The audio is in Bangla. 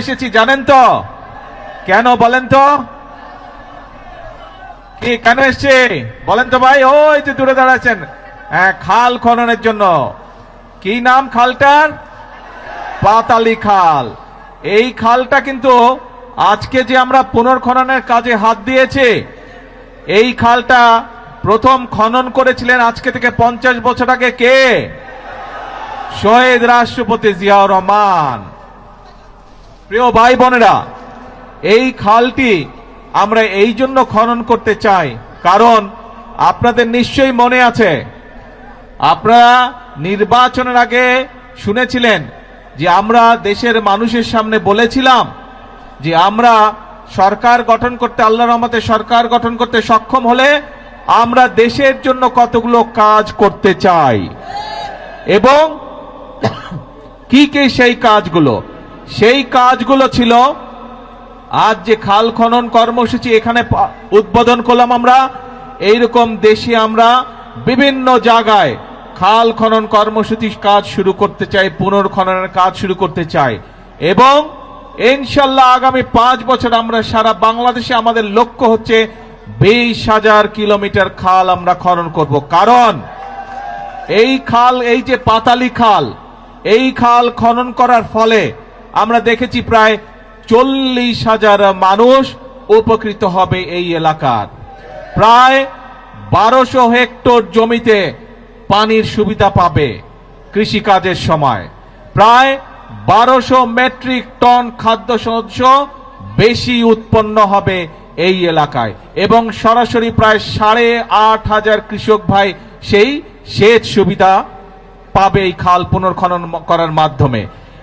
এসেছি জানেন তো? কেন বলেন তো? কি কেন এসছে বলেন তো ভাই? ওই যে দূরে দাঁড়াচ্ছেন, হ্যাঁ, খাল খননের জন্য। কি নাম খালটার? পাতালি খাল। এই খালটা কিন্তু আজকে যে আমরা পুনর্খননের কাজে হাত দিয়েছে, এই খালটা প্রথম খনন করেছিলেন আজকে থেকে 50 বছর আগে কে? শহীদ রাষ্ট্রপতি জিয়াউর রহমান। প্রিয় ভাই বোনেরা, এই খালটি আমরা এই জন্য খনন করতে চাই কারণ আপনাদের নিশ্চয়ই মনে আছে, আপনারা নির্বাচনের আগে শুনেছিলেন যে আমরা দেশের মানুষের সামনে বলেছিলাম যে আমরা সরকার গঠন করতে, আল্লাহর রহমতে সরকার গঠন করতে সক্ষম হলে আমরা দেশের জন্য কতগুলো কাজ করতে চাই এবং কি কি সেই কাজগুলো। সেই কাজগুলো ছিল আজ যে খাল খনন কর্মসূচি এখানে উদ্বোধন করলাম আমরা। এইরকম দেশে আমরা বিভিন্ন জায়গায় খাল খনন কর্মসূচি কাজ শুরু করতে চাই, পুনর্খননের কাজ শুরু করতে চাই এবং ইনশাল্লাহ আগামী 5 বছর আমরা সারা বাংলাদেশে আমাদের লক্ষ্য হচ্ছে 20,000 কিলোমিটার খাল আমরা খনন করব। কারণ এই খাল, এই যে পাতালি খাল, এই খাল খনন করার ফলে আমরা দেখেছি প্রায় 40,000 মানুষ উপকৃত হবে। এই এলাকার প্রায় 1200 হেক্টর জমিতে পানির সুবিধা পাবে কৃষিকাজের সময়। প্রায় 1200 মেট্রিক টন খাদ্যশস্য বেশি উৎপন্ন হবে এই এলাকায় এবং সরাসরি প্রায় 8,500 কৃষক ভাই সেই সেচ সুবিধা পাবে এই খাল পুনর্খনন করার মাধ্যমে।